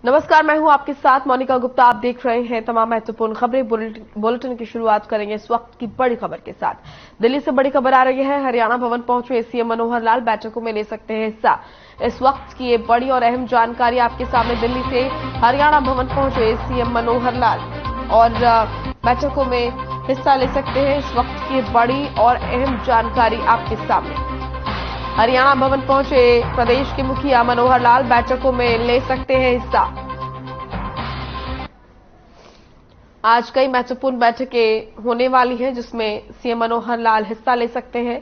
नमस्कार, मैं हूं आपके साथ मोनिका गुप्ता। आप देख रहे हैं तमाम महत्वपूर्ण खबरें। बुलेटिन की शुरुआत करेंगे इस वक्त की बड़ी खबर के साथ। दिल्ली से बड़ी खबर आ रही है। हरियाणा भवन पहुंचे सीएम मनोहर लाल बैठकों में ले सकते हैं हिस्सा। इस वक्त की ये बड़ी और अहम जानकारी आपके सामने। दिल्ली से हरियाणा भवन पहुंचे सीएम मनोहर लाल और बैठकों में हिस्सा ले सकते हैं। इस वक्त की बड़ी और अहम जानकारी आपके सामने। हरियाणा भवन पहुंचे प्रदेश के मुखिया मनोहर लाल बैठकों में ले सकते हैं हिस्सा। आज कई महत्वपूर्ण बैठकें होने वाली हैं जिसमें सीएम मनोहर लाल हिस्सा ले सकते हैं।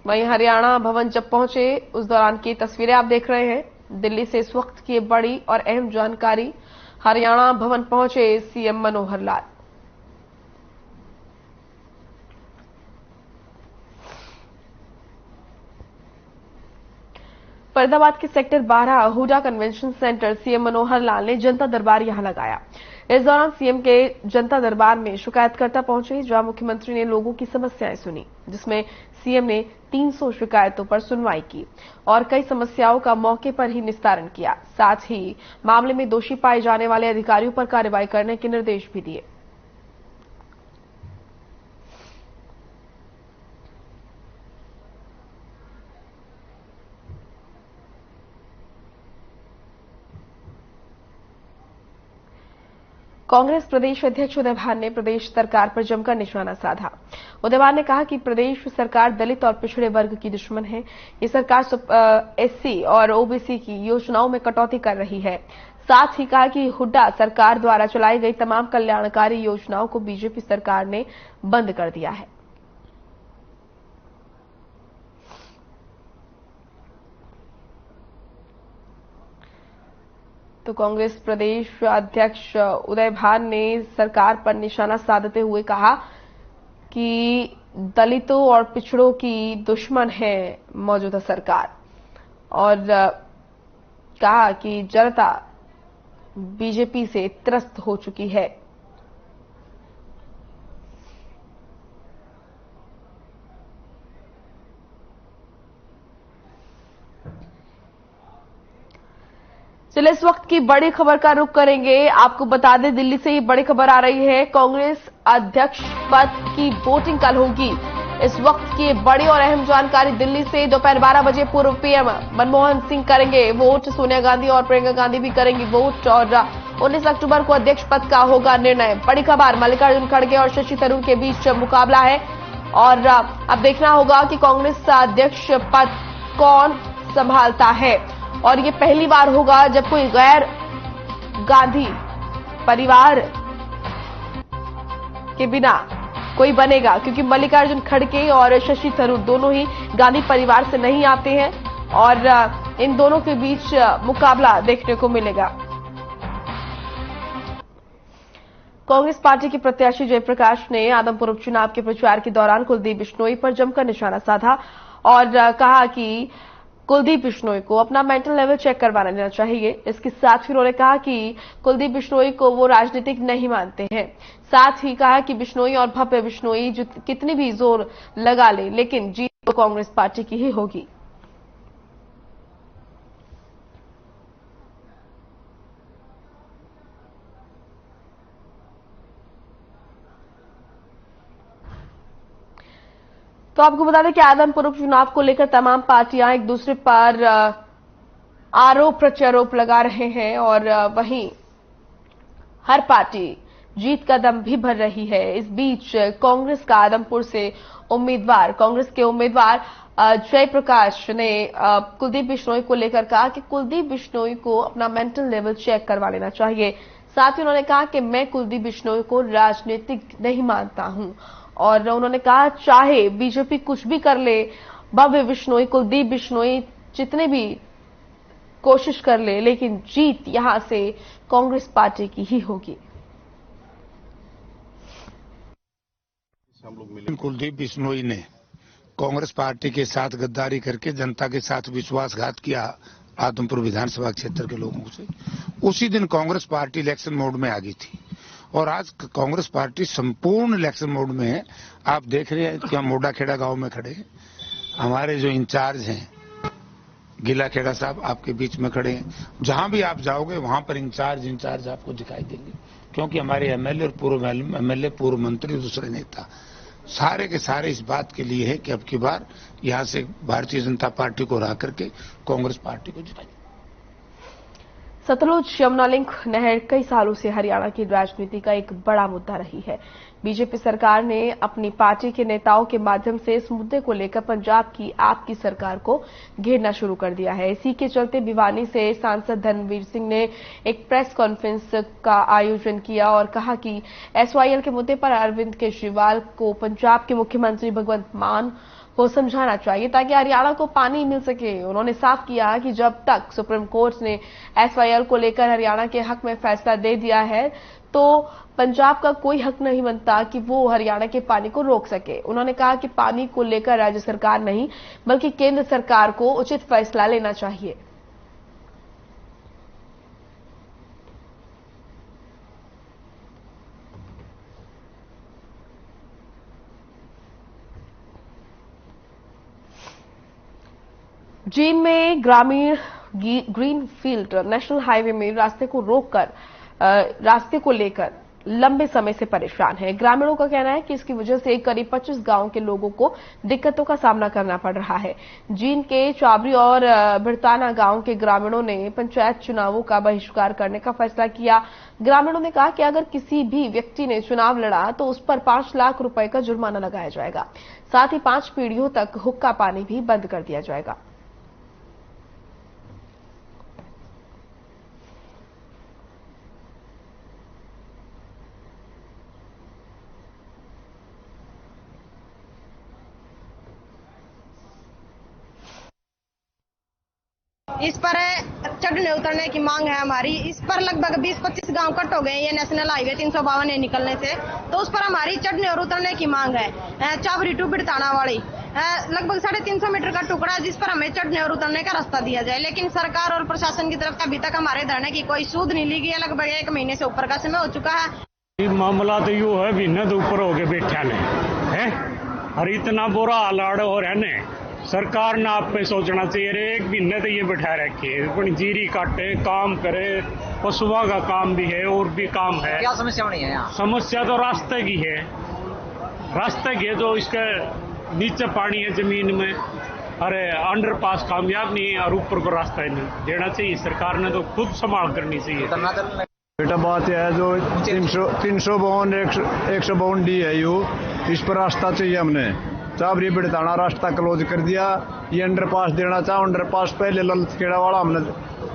वहीं हरियाणा भवन जब पहुंचे उस दौरान की तस्वीरें आप देख रहे हैं। दिल्ली से इस वक्त की बड़ी और अहम जानकारी। हरियाणा भवन पहुंचे सीएम मनोहर लाल। फरीदाबाद के sector 12 HUDA convention centre CM Manohar Lal ने जनता दरबार यहां लगाया। इस दौरान सीएम के जनता दरबार में शिकायतकर्ता पहुंचे, जहां मुख्यमंत्री ने लोगों की समस्याएं सुनी, जिसमें सीएम ने 300 शिकायतों पर सुनवाई की और कई समस्याओं का मौके पर ही निस्तारण किया। साथ ही मामले में दोषी पाए जाने वाले अधिकारियों पर कार्रवाई करने के निर्देश भी दिए। कांग्रेस प्रदेश अध्यक्ष उदय भान ने प्रदेश सरकार पर जमकर निशाना साधा। उदय भान ने कहा कि प्रदेश सरकार दलित और पिछड़े वर्ग की दुश्मन है। ये सरकार एससी और ओबीसी की योजनाओं में कटौती कर रही है। साथ ही कहा कि हुड्डा सरकार द्वारा चलाई गई तमाम कल्याणकारी योजनाओं को बीजेपी सरकार ने बंद कर दिया है। तो कांग्रेस प्रदेश अध्यक्ष उदय भान ने सरकार पर निशाना साधते हुए कहा कि दलितों और पिछड़ों की दुश्मन है मौजूदा सरकार और कहा कि जनता बीजेपी से त्रस्त हो चुकी है। चलिए इस वक्त की बड़ी खबर का रुख करेंगे। आपको बता दें, दिल्ली से ये बड़ी खबर आ रही है। कांग्रेस अध्यक्ष पद की वोटिंग कल होगी। इस वक्त की बड़ी और अहम जानकारी दिल्ली से। दोपहर 12 बजे पूर्व पीएम मनमोहन सिंह करेंगे वोट, सोनिया गांधी और प्रियंका गांधी भी करेंगी वोट और 19 अक्टूबर को अध्यक्ष पद का होगा निर्णय। बड़ी खबर, मल्लिकार्जुन खड़गे और शशि थरूर के बीच मुकाबला है और अब देखना होगा कि कांग्रेस अध्यक्ष पद कौन संभालता है। और ये पहली बार होगा जब कोई गैर गांधी परिवार के बिना कोई बनेगा, क्योंकि मल्लिकार्जुन खड़गे और शशि थरूर दोनों ही गांधी परिवार से नहीं आते हैं और इन दोनों के बीच मुकाबला देखने को मिलेगा। कांग्रेस पार्टी के प्रत्याशी जयप्रकाश ने आदमपुर उपचुनाव के प्रचार के दौरान कुलदीप बिश्नोई पर जमकर निशाना साधा और कहा कि कुलदीप बिश्नोई को अपना मेंटल लेवल चेक करवाना लेना चाहिए। इसके साथ ही उन्होंने कहा कि कुलदीप बिश्नोई को वो राजनीतिक नहीं मानते हैं। साथ ही कहा कि बिश्नोई और भव्य बिश्नोई जो कितनी भी जोर लगा ले, लेकिन जीत तो कांग्रेस पार्टी की ही होगी। तो आपको बता दें कि आदमपुर उपचुनाव को लेकर तमाम पार्टियां एक दूसरे पर आरोप प्रत्यारोप लगा रहे हैं और वहीं हर पार्टी जीत का दम भी भर रही है। इस बीच कांग्रेस का आदमपुर से कांग्रेस के उम्मीदवार जयप्रकाश ने कुलदीप बिश्नोई को लेकर कहा कि कुलदीप बिश्नोई को अपना मेंटल लेवल चेक करवा लेना चाहिए। साथ ही उन्होंने कहा कि मैं कुलदीप बिश्नोई को राजनीतिक नहीं मानता हूं और उन्होंने कहा चाहे बीजेपी कुछ भी कर ले, भव्य बिश्नोई, कुलदीप बिश्नोई जितने भी कोशिश कर ले, लेकिन जीत यहां से कांग्रेस पार्टी की ही होगी। कुलदीप बिश्नोई ने कांग्रेस पार्टी के साथ गद्दारी करके जनता के साथ विश्वासघात किया आदमपुर विधानसभा क्षेत्र के लोगों से। उसी दिन कांग्रेस पार्टी इलेक्शन मोड में आ गई थी और आज कांग्रेस पार्टी संपूर्ण इलेक्शन मोड में है। आप देख रहे हैं कि हम मोडाखेड़ा गांव में खड़े हैं। हमारे जो इंचार्ज हैं गीलाखेड़ा साहब आपके बीच में खड़े हैं। जहां भी आप जाओगे वहां पर इंचार्ज आपको दिखाई देंगे, क्योंकि हमारे एमएलए और पूर्व एमएलए, पूर्व मंत्री, दूसरे नेता सारे के सारे इस बात के लिए है कि अब की बार यहां से भारतीय जनता पार्टी को हरा करके कांग्रेस पार्टी को जिताएं। सतलुज यमुना लिंक नहर कई सालों से हरियाणा की राजनीति का एक बड़ा मुद्दा रही है। बीजेपी सरकार ने अपनी पार्टी के नेताओं के माध्यम से इस मुद्दे को लेकर पंजाब की आपकी सरकार को घेरना शुरू कर दिया है। इसी के चलते भिवानी से सांसद धर्मवीर सिंह ने एक प्रेस कॉन्फ्रेंस का आयोजन किया और कहा कि एसवाईएल के मुद्दे पर अरविंद केजरीवाल को पंजाब के मुख्यमंत्री भगवंत मान को समझाना चाहिए ताकि हरियाणा को पानी मिल सके। उन्होंने साफ किया कि जब तक सुप्रीम कोर्ट ने एसवाईएल को लेकर हरियाणा के हक में फैसला दे दिया है तो पंजाब का कोई हक नहीं बनता कि वो हरियाणा के पानी को रोक सके। उन्होंने कहा कि पानी को लेकर राज्य सरकार नहीं बल्कि केंद्र सरकार को उचित फैसला लेना चाहिए। जींद में ग्रामीण ग्रीनफील्ड नेशनल हाईवे में रास्ते को लेकर लंबे समय से परेशान है। ग्रामीणों का कहना है कि इसकी वजह से करीब 25 गांव के लोगों को दिक्कतों का सामना करना पड़ रहा है। जींद के चाबरी और भिड़ताना गांव के ग्रामीणों ने पंचायत चुनावों का बहिष्कार करने का फैसला किया। ग्रामीणों ने कहा कि अगर किसी भी व्यक्ति ने चुनाव लड़ा तो उस पर 5 लाख रुपए का जुर्माना लगाया जाएगा। साथ ही 5 पीढ़ियों तक हुक्का पानी भी बंद कर दिया जाएगा। इस पर चढ़ने उतरने की मांग है हमारी। इस पर लगभग 20-25 गांव कट हो गए ये नेशनल हाईवे 352 है निकलने से, तो उस पर हमारी चढ़ने और उतरने की मांग है। चाबरी टू बिड़ताना वाली लगभग 350 मीटर का टुकड़ा जिस पर हमें चढ़ने और उतरने का रास्ता दिया जाए, लेकिन सरकार और प्रशासन की तरफ से अभी तक हमारे धरने की कोई सूद नहीं ली गई है। लगभग 1 महीने से ऊपर का समय हो चुका है। मामला तो यू है भी न तो ऊपर हो गए बैठा ने है और इतना बुरा हालात हो रहा है। सरकार ने आप पे सोचना चाहिए रे, 1 महीने तो ये बैठा रखे अपनी जीरी काटे काम करे, पशुओं का काम भी है और भी काम है। क्या समस्या नहीं है यहाँ? समस्या तो रास्ते की है, रास्ते की है जो इसके नीचे पानी है जमीन में, अरे अंडरपास कामयाब नहीं है और ऊपर को रास्ता ही नहीं देना चाहिए। सरकार ने तो खुद संभाल करनी चाहिए। बेटा बात यह है जो 152 डी है यू, इस पर रास्ता चाहिए। हमने चाबरी बिड़ताना रास्ता क्लोज कर दिया, ये अंडरपास देना चाहो। अंडरपास पहले ललखेड़ा वाला हमने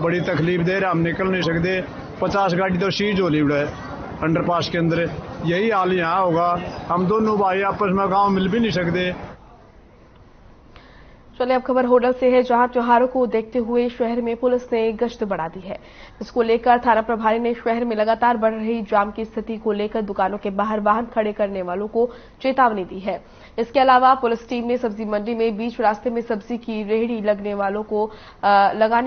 बड़ी तकलीफ दे रहा, हम निकल नहीं सकते। 50 गाड़ी तो सीज हो ली है अंडरपास के अंदर। यही हाल यहाँ होगा, हम दोनों भाई आपस में गांव मिल भी नहीं सकते। चलिए अब खबर होडल से है, जहां त्योहारों को देखते हुए शहर में पुलिस ने गश्त बढ़ा दी है। इसको लेकर थाना प्रभारी ने शहर में लगातार बढ़ रही जाम की स्थिति को लेकर दुकानों के बाहर वाहन खड़े करने वालों को चेतावनी दी है। इसके अलावा पुलिस टीम ने सब्जी मंडी में बीच रास्ते में सब्जी की रेहड़ी लगाने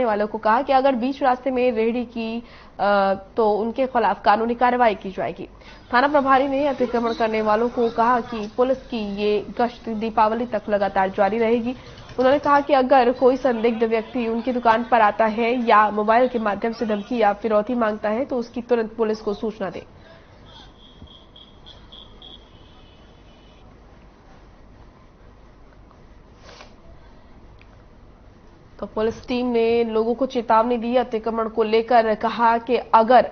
वालों को कहा कि अगर बीच रास्ते में रेहड़ी की तो उनके खिलाफ कानूनी कार्रवाई की जाएगी। थाना प्रभारी ने अतिक्रमण करने वालों को कहा कि पुलिस की ये गश्त दीपावली तक लगातार जारी रहेगी। उन्होंने कहा कि अगर कोई संदिग्ध व्यक्ति उनकी दुकान पर आता है या मोबाइल के माध्यम से धमकी या फिरौती मांगता है तो उसकी तुरंत पुलिस को सूचना दें। तो पुलिस टीम ने लोगों को चेतावनी दी अतिक्रमण को लेकर, कहा कि अगर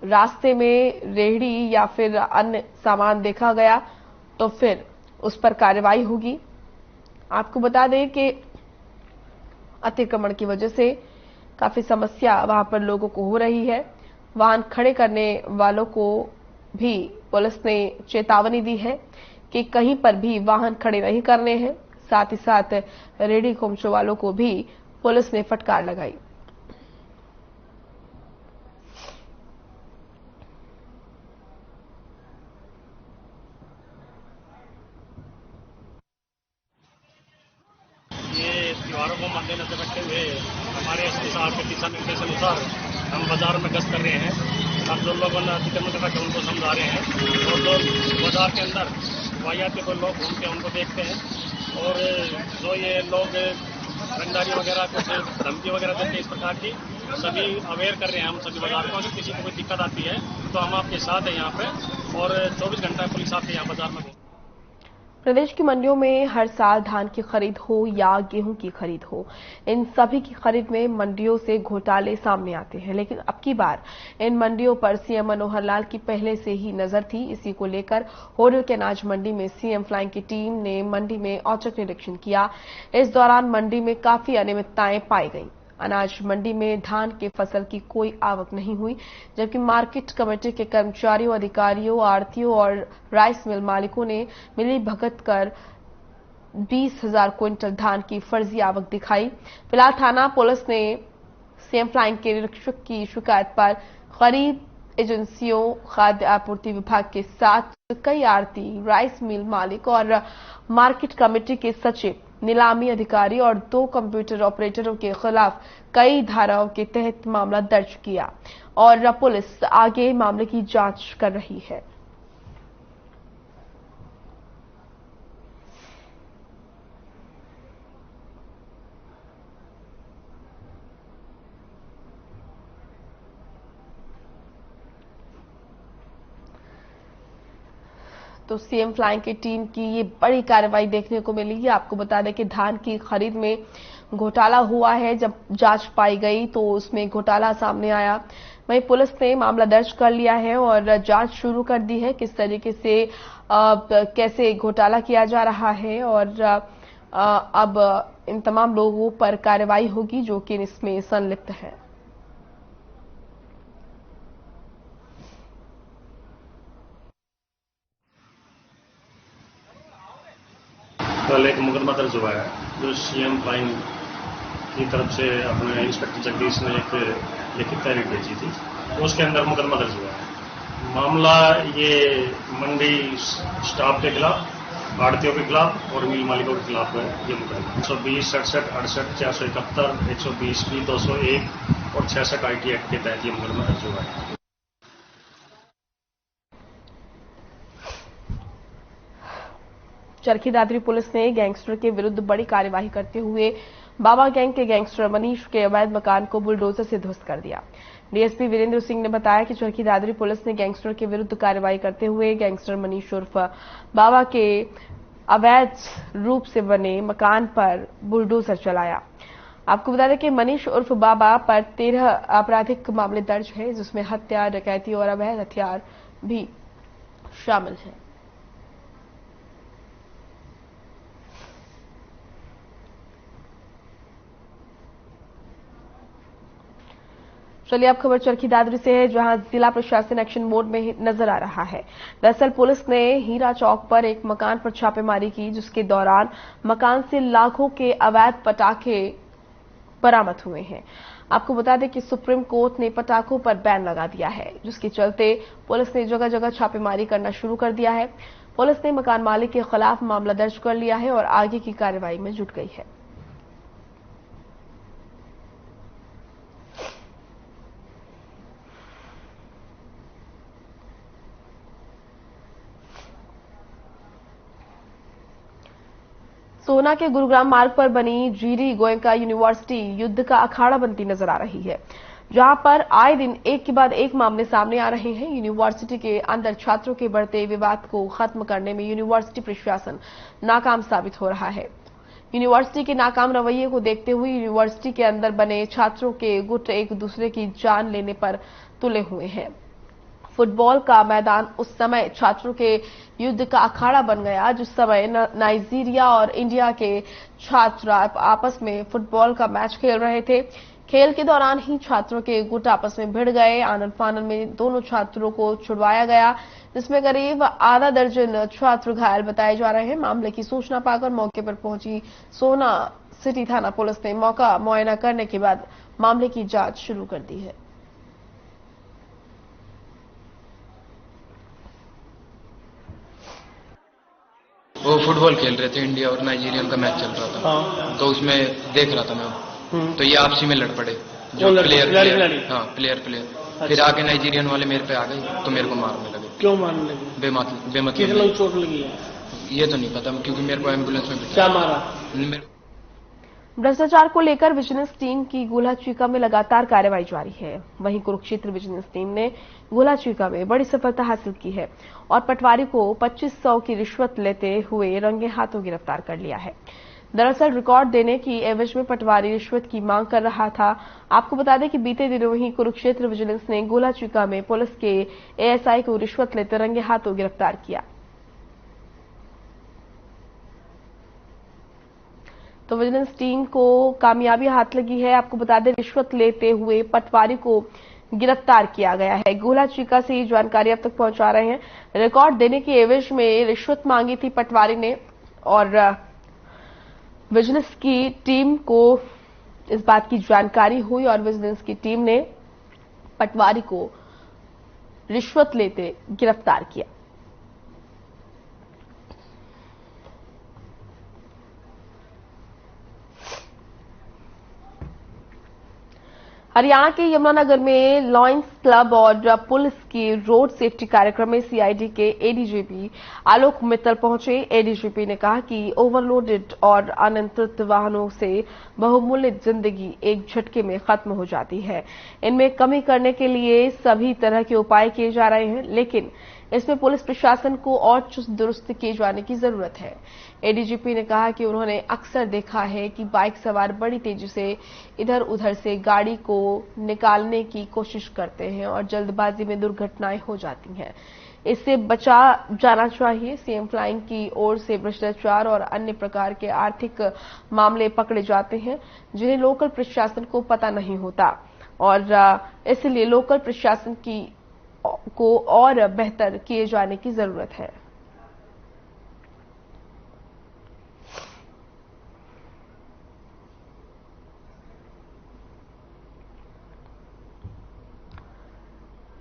रास्ते में रेहड़ी या फिर अन्य सामान देखा गया तो फिर उस पर कार्रवाई होगी। आपको बता दें कि अतिक्रमण की वजह से काफी समस्या वहां पर लोगों को हो रही है। वाहन खड़े करने वालों को भी पुलिस ने चेतावनी दी है कि कहीं पर भी वाहन खड़े नहीं करने हैं। साथ ही साथ रेहड़ी खोमचों वालों को भी पुलिस ने फटकार लगाई। त्योहारों को मद्देनजर रखते हुए हमारे एसपी साहब के दिशा निर्देश अनुसार हम बाजार में गश्त कर रहे हैं। हम जो लोगों ने अतिक्रमण कर रखे उनको समझा रहे हैं और जो बाजार के अंदर वाहियात के कोई लोग घूमते हैं उनको देखते हैं और जो ये लोग रंगदारी वगैरह कुछ धमकी वगैरह देते हैं इस प्रकार की, सभी अवेयर कर रहे हैं हम सभी बाजार को। अगर किसी को कोई दिक्कत आती है तो हम आपके साथ हैं यहाँ पे, और 24 घंटा पुलिस आपके यहाँ बाजार में। प्रदेश की मंडियों में हर साल धान की खरीद हो या गेहूं की खरीद हो, इन सभी की खरीद में मंडियों से घोटाले सामने आते हैं। लेकिन अब की बार इन मंडियों पर सीएम मनोहर लाल की पहले से ही नजर थी। इसी को लेकर होडल के अनाज मंडी में सीएम फ्लाइंग की टीम ने मंडी में औचक निरीक्षण किया। इस दौरान मंडी में काफी अनियमितताएं पाई गईं। अनाज मंडी में धान की फसल की कोई आवक नहीं हुई, जबकि मार्केट कमेटी के कर्मचारियों, अधिकारियों, आढ़तियों और राइस मिल मालिकों ने मिली भगत कर 20,000 क्विंटल धान की फर्जी आवक दिखाई। फिलहाल थाना पुलिस ने सीएम फ्लाइंग के निरीक्षक की शिकायत पर खरीद एजेंसियों, खाद्य आपूर्ति विभाग के साथ कई आढ़ती, राइस मिल मालिक और मार्केट कमेटी के सचिव, नीलामी अधिकारी और 2 कंप्यूटर ऑपरेटरों के खिलाफ कई धाराओं के तहत मामला दर्ज किया और पुलिस आगे मामले की जांच कर रही है। तो सीएम फ्लाइंग की टीम की ये बड़ी कार्रवाई देखने को मिली है। आपको बता दें कि धान की खरीद में घोटाला हुआ है। जब जांच पाई गई तो उसमें घोटाला सामने आया। वहीं पुलिस ने मामला दर्ज कर लिया है और जांच शुरू कर दी है किस तरीके से कैसे घोटाला किया जा रहा है, और अब इन तमाम लोगों पर कार्रवाई होगी जो कि इसमें संलिप्त है। कल एक मुकदमा दर्ज हुआ है जो सीएम फ्लाइंग की तरफ से अपने इंस्पेक्टर जगदीश ने एक लिखित तहरीर भेजी थी, तो उसके अंदर मुकदमा दर्ज हुआ है। मामला ये मंडी स्टाफ के खिलाफ, आढ़तियों के खिलाफ और मिल मालिकों के खिलाफ है। ये मुकदमा 120, 67, 68, 471, 120B, 201 और 66 IT एक्ट के तहत ये मुकदमा दर्ज हुआ है। चरखी दादरी पुलिस ने गैंगस्टर के विरुद्ध बड़ी कार्यवाही करते हुए बाबा गैंग के गैंगस्टर मनीष के अवैध मकान को बुलडोजर से ध्वस्त कर दिया। डीएसपी वीरेंद्र सिंह ने बताया कि चरखी दादरी पुलिस ने गैंगस्टर के विरुद्ध कार्रवाई करते हुए गैंगस्टर मनीष उर्फ बाबा के अवैध रूप से बने मकान पर बुलडोजर चलाया। आपको बता दें कि मनीष उर्फ बाबा पर 13 आपराधिक मामले दर्ज हैं, जिसमें हत्या, डकैती और अवैध हथियार भी शामिल हैं। चलिए अब खबर चरखी दादरी से है, जहां जिला प्रशासन एक्शन मोड में नजर आ रहा है। दरअसल पुलिस ने हीरा चौक पर एक मकान पर छापेमारी की, जिसके दौरान मकान से लाखों के अवैध पटाखे बरामद हुए हैं। आपको बता दें कि सुप्रीम कोर्ट ने पटाखों पर बैन लगा दिया है, जिसके चलते पुलिस ने जगह जगह छापेमारी करना शुरू कर दिया है। पुलिस ने मकान मालिक के खिलाफ मामला दर्ज कर लिया है और आगे की कार्रवाई में जुट गई है। सोना के गुरुग्राम मार्ग पर बनी जीरी गोयनका यूनिवर्सिटी युद्ध का अखाड़ा बनती नजर आ रही है, जहां पर आए दिन एक के बाद एक मामले सामने आ रहे हैं। यूनिवर्सिटी के अंदर छात्रों के बढ़ते विवाद को खत्म करने में यूनिवर्सिटी प्रशासन नाकाम साबित हो रहा है। यूनिवर्सिटी के नाकाम रवैये को देखते हुए यूनिवर्सिटी के अंदर बने छात्रों के गुट एक दूसरे की जान लेने पर तुले हुए हैं। फुटबॉल का मैदान उस समय छात्रों के युद्ध का अखाड़ा बन गया, जिस समय नाइजीरिया और इंडिया के छात्र आपस में फुटबॉल का मैच खेल रहे थे। खेल के दौरान ही छात्रों के गुट आपस में भिड़ गए। आनन फानन में दोनों छात्रों को छुड़वाया गया, जिसमें करीब आधा दर्जन छात्र घायल बताए जा रहे हैं। मामले की सूचना पाकर मौके पर पहुंची सोना सिटी थाना पुलिस ने मौका मुआयना करने के बाद मामले की जांच शुरू कर दी है। वो फुटबॉल खेल रहे थे, इंडिया और नाइजीरियन का मैच चल रहा था। हाँ। तो उसमें देख रहा था मैं, तो ये आपसी में लड़ पड़े जो प्लेयर। हाँ, प्लेयर। अच्छा। फिर आके नाइजीरियन वाले मेरे पे आ गए तो मेरे को मारने लगे। क्यों मारने लगे? बेमतलब। कितने लोग चोट लगी है? ये तो नहीं पता क्योंकि मेरे को एम्बुलेंस में क्या मारा? भ्रष्टाचार को लेकर विजिलेंस टीम की गोला चीका में लगातार कार्रवाई जारी है। वहीं कुरुक्षेत्र विजिलेंस टीम ने गोला चीका में बड़ी सफलता हासिल की है और पटवारी को 2500 की रिश्वत लेते हुए रंगे हाथों गिरफ्तार कर लिया है। दरअसल रिकॉर्ड देने की एवज में पटवारी रिश्वत की मांग कर रहा था। आपको बता दें कि बीते दिनों ही कुरुक्षेत्र विजिलेंस ने गोला चीका में पुलिस के एएसआई को रिश्वत लेते रंगे हाथों गिरफ्तार किया। तो विजिलेंस टीम को कामयाबी हाथ लगी है। आपको बता दें रिश्वत लेते हुए पटवारी को गिरफ्तार किया गया है। गोला चीका से ये जानकारी अब तक पहुंचा रहे हैं। रिकॉर्ड देने की एवज में रिश्वत मांगी थी पटवारी ने और विजिलेंस की टीम को इस बात की जानकारी हुई और विजिलेंस की टीम ने पटवारी को रिश्वत लेते गिरफ्तार किया। हरियाणा के यमुनानगर में लॉयंस क्लब और पुलिस की रोड सेफ्टी कार्यक्रम में सीआईडी के एडीजीपी आलोक मित्तल पहुंचे। एडीजीपी ने कहा कि ओवरलोडेड और अनियंत्रित वाहनों से बहुमूल्य जिंदगी एक झटके में खत्म हो जाती है। इनमें कमी करने के लिए सभी तरह के उपाय किए जा रहे हैं, लेकिन इसमें पुलिस प्रशासन को और चुस्त दुरुस्त किए जाने की जरूरत है। एडीजीपी ने कहा कि उन्होंने अक्सर देखा है कि बाइक सवार बड़ी तेजी से इधर उधर से गाड़ी को निकालने की कोशिश करते हैं और जल्दबाजी में दुर्घटनाएं हो जाती हैं। इससे बचा जाना चाहिए। सीएम फ्लाइंग की ओर से भ्रष्टाचार और अन्य प्रकार के आर्थिक मामले पकड़े जाते हैं जिन्हें लोकल प्रशासन को पता नहीं होता और इसलिए लोकल प्रशासन को और बेहतर किए जाने की जरूरत है।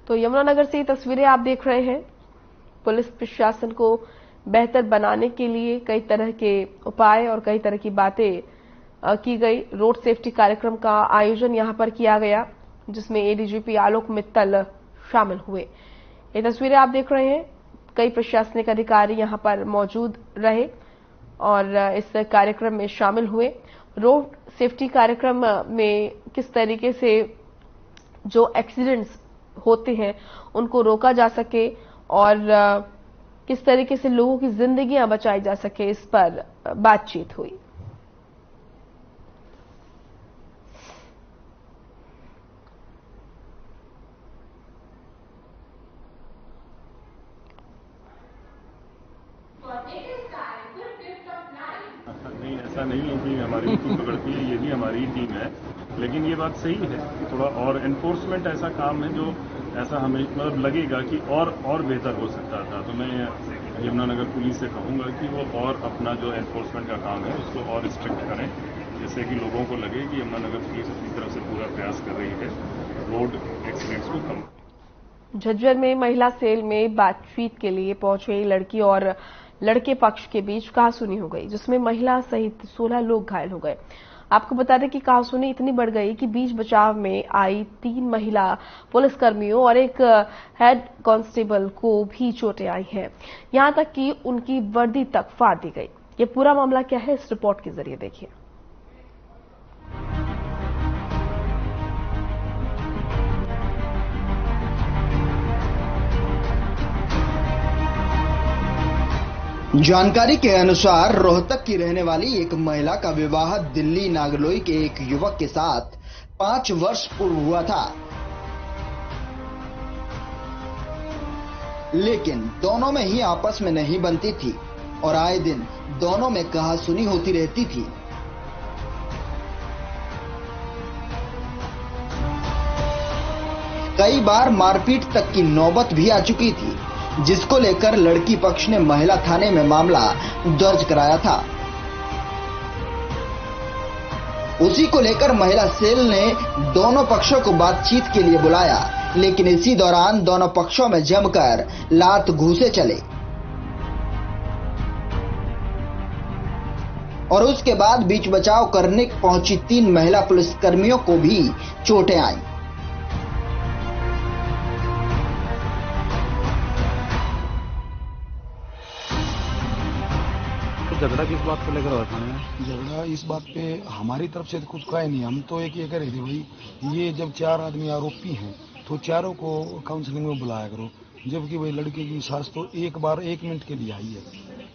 तो यमुनानगर से ये तस्वीरें आप देख रहे हैं। पुलिस प्रशासन को बेहतर बनाने के लिए कई तरह के उपाय और कई तरह की बातें की गई। रोड सेफ्टी कार्यक्रम का आयोजन यहां पर किया गया जिसमें एडीजीपी आलोक मित्तल शामिल हुए। ये तस्वीरें आप देख रहे हैं। कई प्रशासनिक अधिकारी यहां पर मौजूद रहे और इस कार्यक्रम में शामिल हुए। रोड सेफ्टी कार्यक्रम में किस तरीके से जो एक्सीडेंट्स होते हैं उनको रोका जा सके और किस तरीके से लोगों की जिंदगियां बचाई जा सके, इस पर बातचीत हुई। नहीं, ऐसा नहीं है कि हमारी टीम बिगड़ती है, ये भी हमारी टीम है, लेकिन ये बात सही है कि थोड़ा और एनफोर्समेंट ऐसा काम है जो ऐसा हमें मतलब लगेगा कि और बेहतर हो सकता था। तो मैं यमुनानगर पुलिस से कहूंगा कि वो और अपना जो एनफोर्समेंट का काम है उसको और स्ट्रिक्ट करें, जिससे कि लोगों को लगे कि यमुनानगर पुलिस अपनी तरफ से पूरा प्रयास कर रही है रोड एक्सीडेंट्स को कम। झज्जर में महिला सेल में बातचीत के लिए पहुंचे लड़की और लड़के पक्ष के बीच कहासुनी हो गई, जिसमें महिला सहित 16 लोग घायल हो गए। आपको बता दें कि कहासुनी इतनी बढ़ गई कि बीच बचाव में आई 3 महिला पुलिसकर्मियों और एक हेड कांस्टेबल को भी चोटें आई हैं। यहां तक कि उनकी वर्दी तक फाड़ दी गई। ये पूरा मामला क्या है, इस रिपोर्ट के जरिए देखिए। जानकारी के अनुसार रोहतक की रहने वाली एक महिला का विवाह दिल्ली नागलोई के एक युवक के साथ 5 वर्ष पूर्व हुआ था, लेकिन दोनों में ही आपस में नहीं बनती थी और आए दिन दोनों में कहासुनी होती रहती थी। कई बार मारपीट तक की नौबत भी आ चुकी थी, जिसको लेकर लड़की पक्ष ने महिला थाने में मामला दर्ज कराया था। उसी को लेकर महिला सेल ने दोनों पक्षों को बातचीत के लिए बुलाया, लेकिन इसी दौरान दोनों पक्षों में जमकर लात घूंसे चले और उसके बाद बीच बचाव करने पहुंची 3 महिला पुलिसकर्मियों को भी चोटें आईं। झगड़ा किस बात को लेकर हुआ थाने में? झगड़ा इस बात पे हमारी तरफ से तो कुछ कहा नहीं, हम तो एक ये कह रहे थे भाई, ये जब 4 आदमी आरोपी हैं तो चारों को काउंसलिंग में बुलाया करो, जबकि भाई लड़के की सास तो एक बार 1 मिनट के लिए आई है।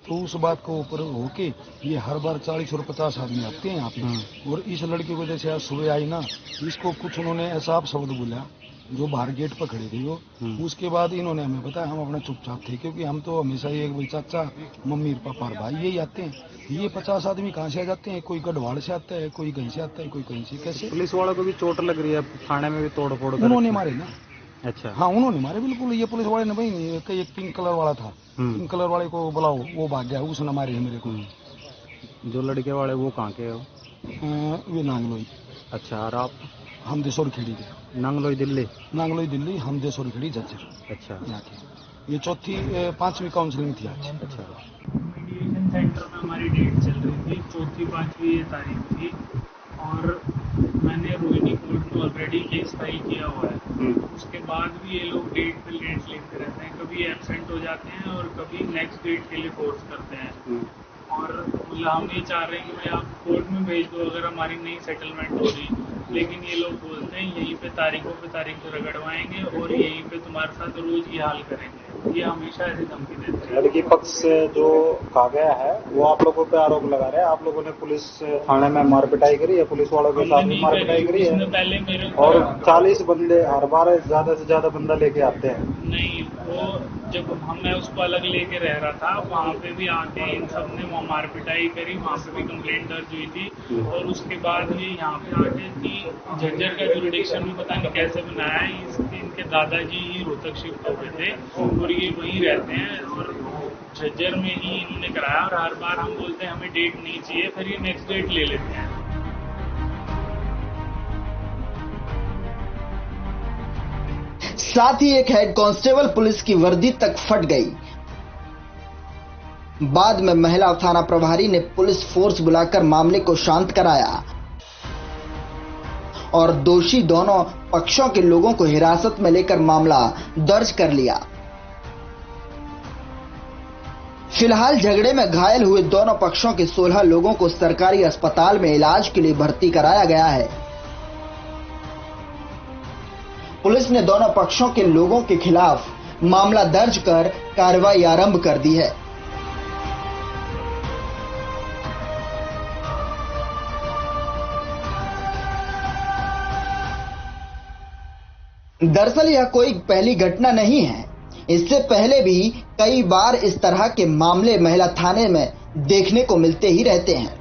तो उस बात को ऊपर होके ये हर बार 40 और 50 आदमी आते हैं यहाँ पे, और इस लड़के को जैसे आज सुबह आई ना, इसको कुछ उन्होंने ऐसा आप शब्द बोला जो बाहर गेट पर खड़े थे वो, उसके बाद इन्होंने हमें बताया, हम अपना चुपचाप थे, क्योंकि हम तो हमेशा ये भाई चाचा मम्मी पापा और भाई यही आते हैं। ये 50 आदमी कहाँ से आ जाते हैं, कोई गढ़वाल से आता है, कोई कहीं से आता है, कोई कहीं से। कैसे पुलिस वालों को भी चोट लग रही है, थाने में भी तोड़ फोड़ उन्होंने मारे ना। अच्छा, हाँ उन्होंने मारे बिल्कुल। ये पुलिस वाले ने भाई, एक पिंक कलर वाला था, पिंक कलर वाले को बुलाओ, वो भाग गया, उसने मारे है मेरे को। जो लड़के वाले वो कहाँ के हो? वे नांगलोई। अच्छा, और आप? हम देसौर खेड़ी के। नांगलोई दिल्ली? नांगलोई दिल्ली, हम देसौर खेड़ी झज्जर। अच्छा, यहाँ के। ये 5वीं काउंसलिंग थी आज। अच्छा, मीडिएशन सेंटर में हमारी डेट चल रही थी, 4वीं 5वीं ये तारीख थी, और मैंने रोहिणी कोर्ट में ऑलरेडी केस फाइल किया हुआ है। उसके बाद भी ये लोग डेट पे डेट लेते रहते हैं, कभी एब्सेंट हो जाते हैं और कभी नेक्स्ट डेट के लिए फोर्स करते हैं। और मतलब हम ये चाह रहे हैं कि भाई आप कोर्ट में भेज दो अगर हमारी नई सेटलमेंट हो रही, लेकिन ये लोग बोलते हैं यहीं पे तारीखों पे तारीख रगड़वाएंगे और यहीं पे तुम्हारे साथ रोज ये हाल करेंगे। ये हमेशा ऐसी धमकी देते हैं। लड़की पक्ष से जो कहा गया है वो आप लोगों पे आरोप लगा रहे हैं, आप लोगों ने पुलिस थाने में मार पिटाई करी है, पुलिस वालों के साथ भी मार पिटाई करी है, पहले मेरे और 40 बंदे हर बार ज्यादा से ज्यादा बंदा लेके आते हैं। नहीं, वो जब मैं उसको अलग लेके रह रहा था, वहाँ पे भी आके इन सब ने मार पिटाई करी, वहाँ पे भी कंप्लेंट दर्ज हुई थी, और उसके बाद ये यहाँ पे आके कि झज्जर का जुरिडिक्शन भी पता नहीं कैसे बनाया है। इनके दादाजी ही रोहतक शिफ्ट हुए थे और ये वहीं रहते हैं, और झज्जर में ही इन्होंने कराया, और हर बार हम बोलते हैं हमें डेट नहीं चाहिए, फिर ये नेक्स्ट डेट ले लेते हैं। साथ ही एक हेड कांस्टेबल पुलिस की वर्दी तक फट गई। बाद में महिला थाना प्रभारी ने पुलिस फोर्स बुलाकर मामले को शांत कराया और दोषी दोनों पक्षों के लोगों को हिरासत में लेकर मामला दर्ज कर लिया। फिलहाल झगड़े में घायल हुए दोनों पक्षों के 16 लोगों को सरकारी अस्पताल में इलाज के लिए भर्ती कराया गया है। पुलिस ने दोनों पक्षों के लोगों के खिलाफ मामला दर्ज कर कार्रवाई आरंभ कर दी है। दरअसल यह कोई पहली घटना नहीं है, इससे पहले भी कई बार इस तरह के मामले महिला थाने में देखने को मिलते ही रहते हैं,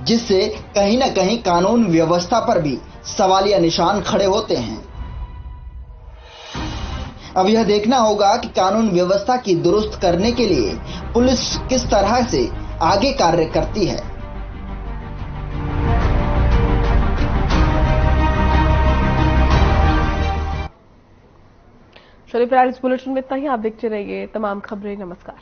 जिससे कहीं न कहीं कानून व्यवस्था पर भी सवालिया निशान खड़े होते हैं। अब यह देखना होगा कि कानून व्यवस्था की दुरुस्त करने के लिए पुलिस किस तरह से आगे कार्य करती है। चलिए फिलहाल इस बुलेटिन में इतना ही। आप देखते रहिए तमाम खबरें। नमस्कार।